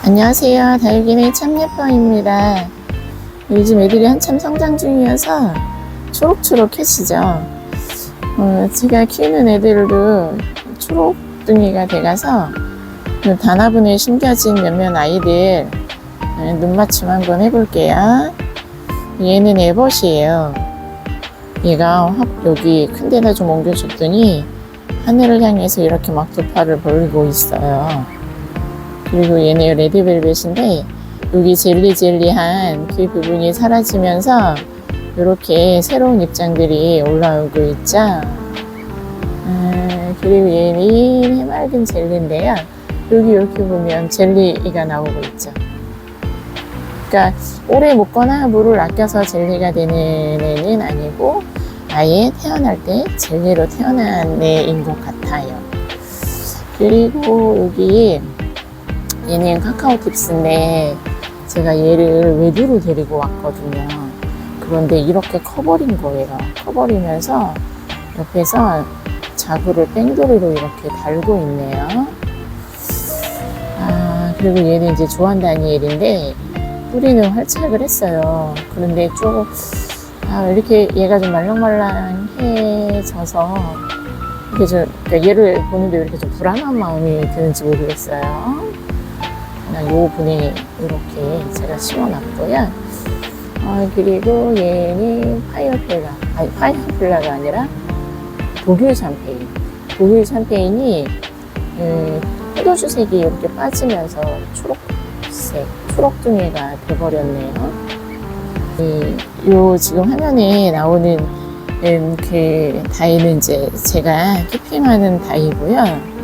안녕하세요. 다육이네 참예뻐입니다. 요즘 애들이 한참 성장 중이어서 초록초록해지죠. 제가 키우는 애들도 초록둥이가 돼가서 단화분에 심겨진 몇몇 아이들 눈맞춤 한번 해볼게요. 얘는 에벗이에요. 얘가 여기 큰 데다 좀 옮겨줬더니 하늘을 향해서 이렇게 막 두 팔을 벌리고 있어요. 그리고 얘는 레드벨벳인데 여기 젤리젤리한 그 부분이 사라지면서 이렇게 새로운 입장들이 올라오고 있죠. 그리고 얘는 해맑은 젤리인데요. 여기 이렇게 보면 젤리가 나오고 있죠. 그러니까 오래 묵거나 물을 아껴서 젤리가 되는 애는 아니고 아예 태어날 때 젤리로 태어난 애인 것 같아요. 그리고 여기 얘는 카카오팁스인데 제가 얘를 외두로 데리고 왔거든요. 그런데 이렇게 커버린 거예요. 커버리면서 옆에서 자구를 뺑돌이로 이렇게 달고 있네요. 그리고 얘는 이제 조한다니엘인데 뿌리는 활착을 했어요. 그런데 좀 이렇게 얘가 좀 말랑말랑해져서 이렇게 그러니까 얘를 보는데 왜 이렇게 좀 불안한 마음이 드는지 모르겠어요. 요 분에 이렇게 제가 심어놨고요. 그리고 얘는 파이어플라가 아니라 독일 샴페인. 독일 샴페인이 포도주색이 이렇게 빠지면서 초록둥이가 돼버렸네요. 요 지금 화면에 나오는 그 다이는 이제 제가 키핑하는 다이고요.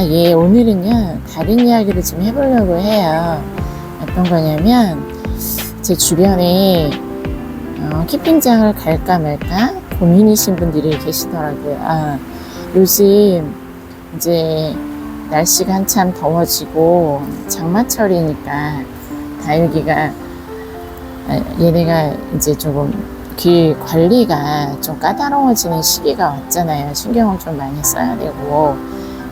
예, 오늘은요 다른 이야기를 좀 해보려고 해요. 어떤 거냐면 제 주변에 키핑장을 갈까 말까 고민이신 분들이 계시더라고요. 요즘 이제 날씨가 한참 더워지고 장마철이니까 다육이가 얘네가 이제 조금 그 관리가 좀 까다로워지는 시기가 왔잖아요. 신경을 좀 많이 써야 되고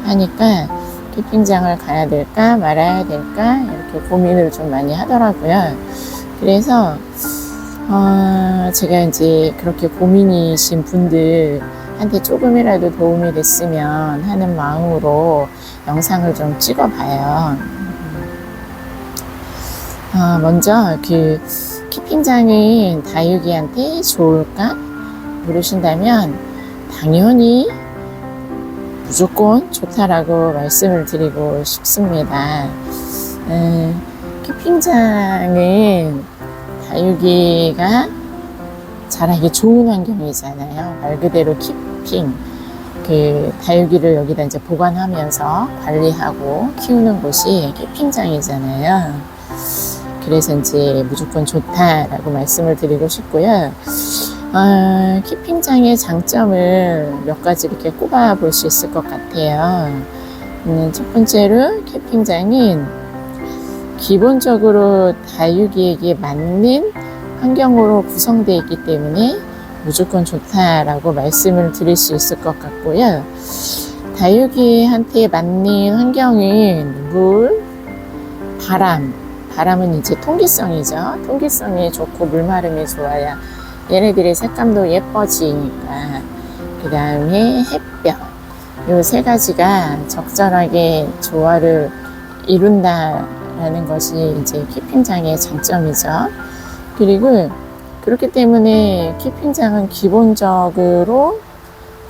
하니까 키핑장을 가야 될까 말아야 될까 이렇게 고민을 좀 많이 하더라고요. 그래서 제가 이제 그렇게 고민이신 분들한테 조금이라도 도움이 됐으면 하는 마음으로 영상을 좀 찍어봐요. 먼저 그 키핑장은 다육이한테 좋을까 물으신다면 당연히 무조건 좋다라고 말씀을 드리고 싶습니다. 키핑장은 다육이가 자라기 좋은 환경이잖아요. 말 그대로 키핑, 그 다육이를 여기다 이제 보관하면서 관리하고 키우는 곳이 키핑장이잖아요. 그래서 이제 무조건 좋다라고 말씀을 드리고 싶고요. 키핑장의 장점을 몇 가지 이렇게 꼽아 볼 수 있을 것 같아요. 첫 번째로 키핑장은 기본적으로 다육이에게 맞는 환경으로 구성되어 있기 때문에 무조건 좋다라고 말씀을 드릴 수 있을 것 같고요. 다육이한테 맞는 환경은 물, 바람은 이제 통기성이죠. 통기성이 좋고 물마름이 좋아야 얘네들의 색감도 예뻐지니까. 그 다음에 햇볕. 요 세 가지가 적절하게 조화를 이룬다라는 것이 이제 키핑장의 장점이죠. 그리고 그렇기 때문에 키핑장은 기본적으로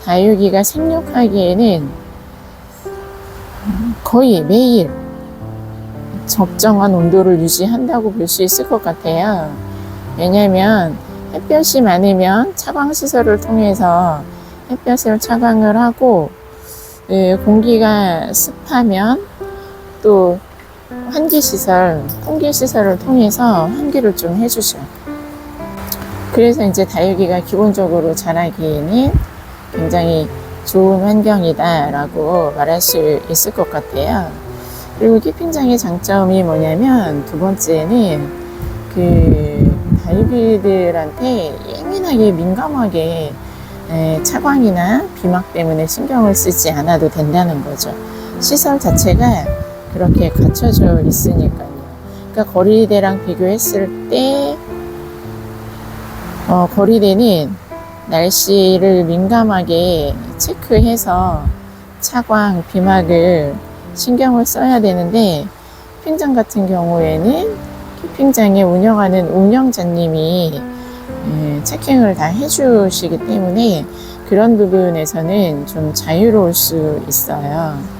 다육이가 생육하기에는 거의 매일 적정한 온도를 유지한다고 볼 수 있을 것 같아요. 왜냐하면 햇볕이 많으면 차광시설을 통해서 햇볕을 차광을 하고 공기가 습하면 또 환기시설, 통기시설을 통해서 환기를 좀 해주죠. 그래서 이제 다육이가 기본적으로 자라기에는 굉장히 좋은 환경이다 라고 말할 수 있을 것 같아요. 그리고 키핑장의 장점이 뭐냐면 두 번째는 그 다육이들한테 예민하게 민감하게 차광이나 비막 때문에 신경을 쓰지 않아도 된다는 거죠. 시설 자체가 그렇게 갖춰져 있으니까요. 그러니까 거리대랑 비교했을 때 거리대는 날씨를 민감하게 체크해서 차광, 비막을 신경을 써야 되는데, 캠핑장 같은 경우에는 캠핑장에 운영하는 운영자님이 체킹을 다 해주시기 때문에 그런 부분에서는 좀 자유로울 수 있어요.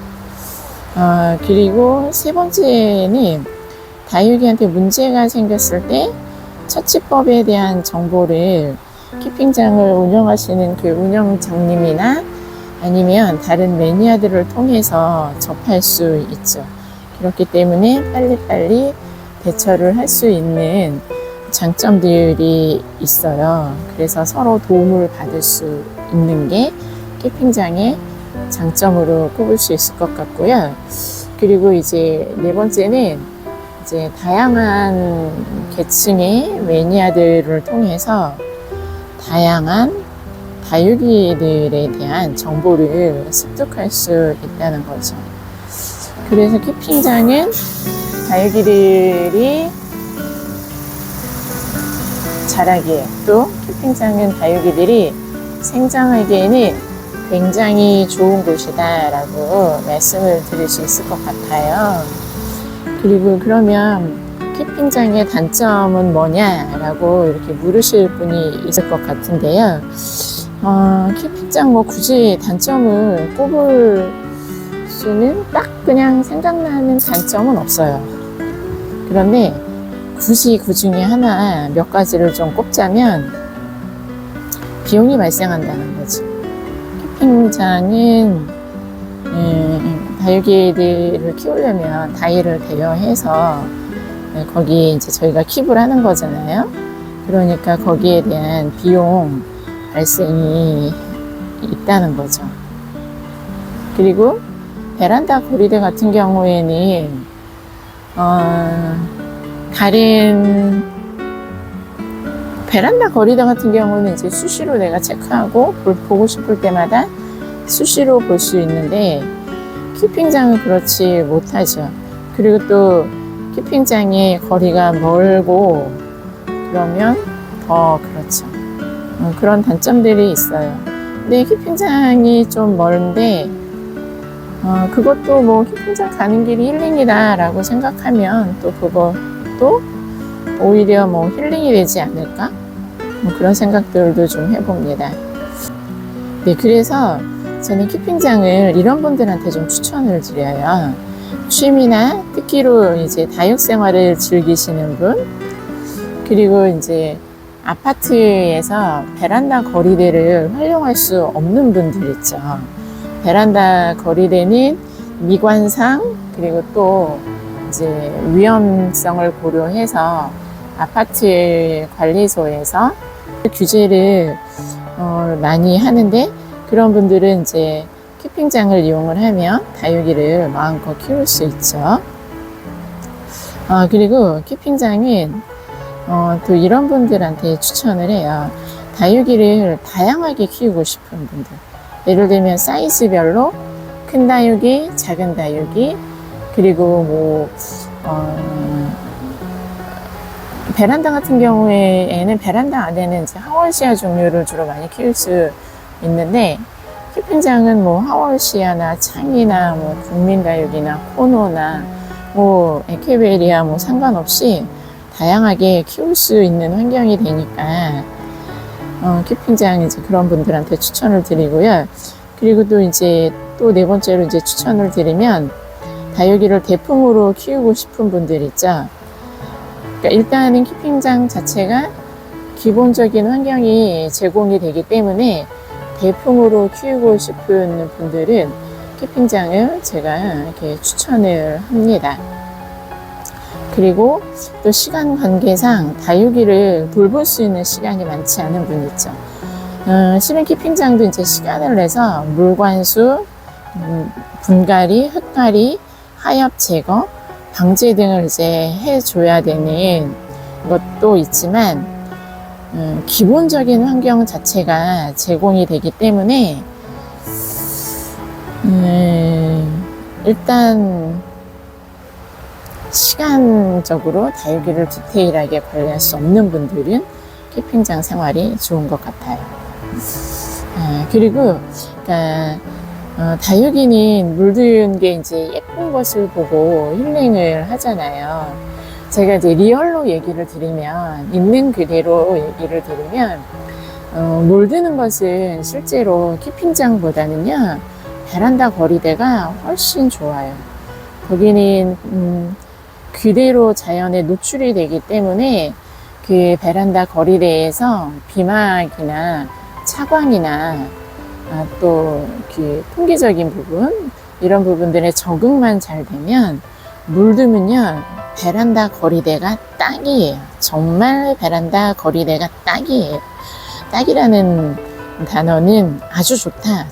그리고 세 번째는 다육이한테 문제가 생겼을 때 처치법에 대한 정보를 캠핑장을 운영하시는 그 운영장님이나 아니면 다른 매니아들을 통해서 접할 수 있죠. 그렇기 때문에 빨리빨리 대처를 할 수 있는 장점들이 있어요. 그래서 서로 도움을 받을 수 있는 게 캠핑장의 장점으로 꼽을 수 있을 것 같고요. 그리고 이제 네 번째는 이제 다양한 계층의 매니아들을 통해서 다양한 다육이들에 대한 정보를 습득할 수 있다는 거죠. 그래서 캠핑장은 다육이들이 자라기에, 또 캠핑장은 다육이들이 생장하기에는 굉장히 좋은 곳이다 라고 말씀을 드릴 수 있을 것 같아요. 그리고 그러면 캠핑장의 단점은 뭐냐라고 이렇게 물으실 분이 있을 것 같은데요. 캠핑장 뭐 굳이 단점을 꼽을 수는 딱 그냥 생각나는 단점은 없어요. 그런데 굳이 그 중에 하나 몇 가지를 좀 꼽자면 비용이 발생한다는 거지. 캠핑장은 다육이들을 키우려면 다이를 대여해서 거기 이제 저희가 킵을 하는 거잖아요. 그러니까 거기에 대한 비용 발생이 있다는 거죠. 그리고 베란다 거리대 같은 경우에는 다른 베란다 거리대 같은 경우는 이제 수시로 내가 체크하고 보고 싶을 때마다 수시로 볼 수 있는데 캠핑장은 그렇지 못하죠. 그리고 또 캠핑장의 거리가 멀고 그러면 더 그렇죠. 그런 단점들이 있어요. 근데 캠핑장이 좀 멀은데 그것도 뭐 캠핑장 가는 길이 힐링이다 라고 생각하면 또 그것도 오히려 뭐 힐링이 되지 않을까? 뭐 그런 생각들도 좀 해봅니다. 네, 그래서 저는 캠핑장을 이런 분들한테 좀 추천을 드려요. 취미나 특기로 이제 다육 생활을 즐기시는 분, 그리고 이제 아파트에서 베란다 거리대를 활용할 수 없는 분들 있죠. 베란다 거리대는 미관상, 그리고 또 이제 위험성을 고려해서 아파트 관리소에서 규제를 많이 하는데, 그런 분들은 이제 캠핑장을 이용을 하면 다육이를 마음껏 키울 수 있죠. 그리고 캠핑장은 또 이런 분들한테 추천을 해요. 다육이를 다양하게 키우고 싶은 분들. 예를 들면 사이즈별로 큰 다육이, 작은 다육이, 그리고 뭐 베란다 같은 경우에는 베란다 안에는 이제 하월시아 종류를 주로 많이 키울 수 있는데, 캠핑장은 뭐 하월시아나 창이나 뭐 국민다육이나 코노나 뭐 에케베리아 뭐 상관없이 다양하게 키울 수 있는 환경이 되니까 캠핑장 이제 그런 분들한테 추천을 드리고요. 그리고 또 이제 또 네 번째로 이제 추천을 드리면 다육이를 대품으로 키우고 싶은 분들 있죠. 그러니까 일단은 캠핑장 자체가 기본적인 환경이 제공이 되기 때문에 대품으로 키우고 싶은 분들은 캠핑장을 제가 이렇게 추천을 합니다. 그리고 또 시간 관계상 다육이를 돌볼 수 있는 시간이 많지 않은 분 있죠. 실은 캠핑장도 이제 시간을 내서 물관수, 분갈이, 흙갈이, 하엽 제거, 방제 등을 이제 해줘야 되는 것도 있지만, 기본적인 환경 자체가 제공이 되기 때문에 일단 시간적으로 다육이를 디테일하게 관리할 수 없는 분들은 캠핑장 생활이 좋은 것 같아요. 그리고 다육이는 물든 게 이제 예쁜 것을 보고 힐링을 하잖아요. 제가 이제 리얼로 얘기를 드리면, 있는 그대로 얘기를 드리면, 물드는 것은 실제로 캠핑장보다는요, 베란다 거리대가 훨씬 좋아요. 거기는 그대로 자연에 노출이 되기 때문에 그 베란다 거리대에서 비막이나 차광이나 또 그 통계적인 부분, 이런 부분들의 적응만 잘 되면 물들면요, 베란다 거리대가 딱이에요. 정말 베란다 거리대가 딱이에요. 딱이라는 단어는 아주 좋다,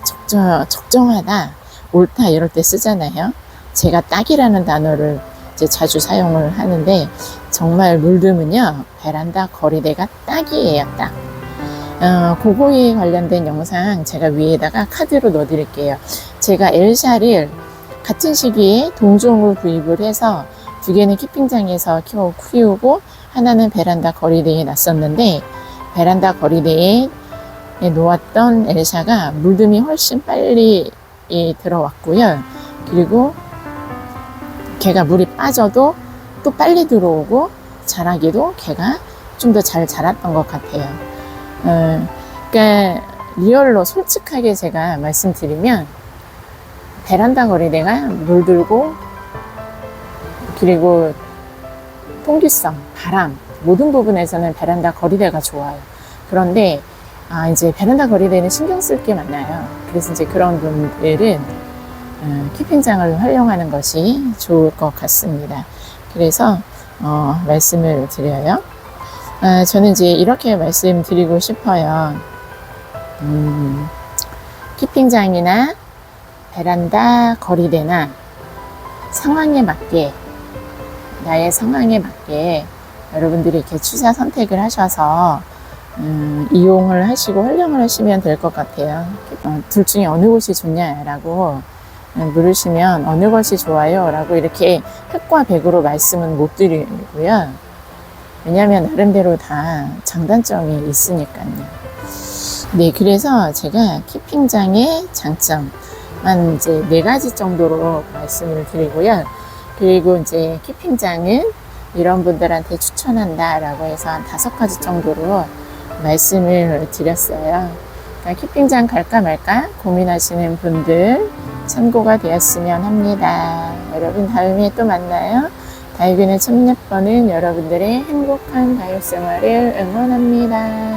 적정하다, 옳다 이럴 때 쓰잖아요. 제가 딱이라는 단어를 이제 자주 사용을 하는데, 정말 물들면요, 베란다 거리대가 딱이에요, 딱. 그거에 관련된 영상 제가 위에다가 카드로 넣어 드릴게요. 제가 엘샤를 같은 시기에 동종을 구입을 해서 두 개는 캠핑장에서 키우고 하나는 베란다 거리대에 놨었는데, 베란다 거리대에 놓았던 엘샤가 물듬이 훨씬 빨리 들어왔고요. 그리고 걔가 물이 빠져도 또 빨리 들어오고 자라기도 걔가 좀 더 잘 자랐던 것 같아요. 그러니까 리얼로 솔직하게 제가 말씀드리면, 베란다 거리대가 물들고, 그리고 통기성, 바람, 모든 부분에서는 베란다 거리대가 좋아요. 그런데 이제 베란다 거리대는 신경 쓸 게 많아요. 그래서 이제 그런 분들은 캠핑장을 활용하는 것이 좋을 것 같습니다. 그래서 말씀을 드려요. 저는 이제 이렇게 말씀드리고 싶어요. 캠핑장이나 베란다 거리대나 상황에 맞게, 나의 상황에 맞게 여러분들이 이렇게 취사 선택을 하셔서 이용을 하시고 활용을 하시면 될 것 같아요. 둘 중에 어느 곳이 좋냐라고 물으시면 어느 것이 좋아요 라고 이렇게 흑과 백으로 말씀은 못 드리고요. 왜냐하면 나름대로 다 장단점이 있으니까요. 네, 그래서 제가 캠핑장의 장점 한 이제 4가지 정도로 말씀을 드리고요. 그리고 이제 캠핑장은 이런 분들한테 추천한다라고 해서 한 5가지 정도로 말씀을 드렸어요. 그러니까 캠핑장 갈까 말까 고민하시는 분들 참고가 되었으면 합니다. 여러분 다음에 또 만나요. 다육이는 참 예뻐는 여러분들의 행복한 다육 생활을 응원합니다.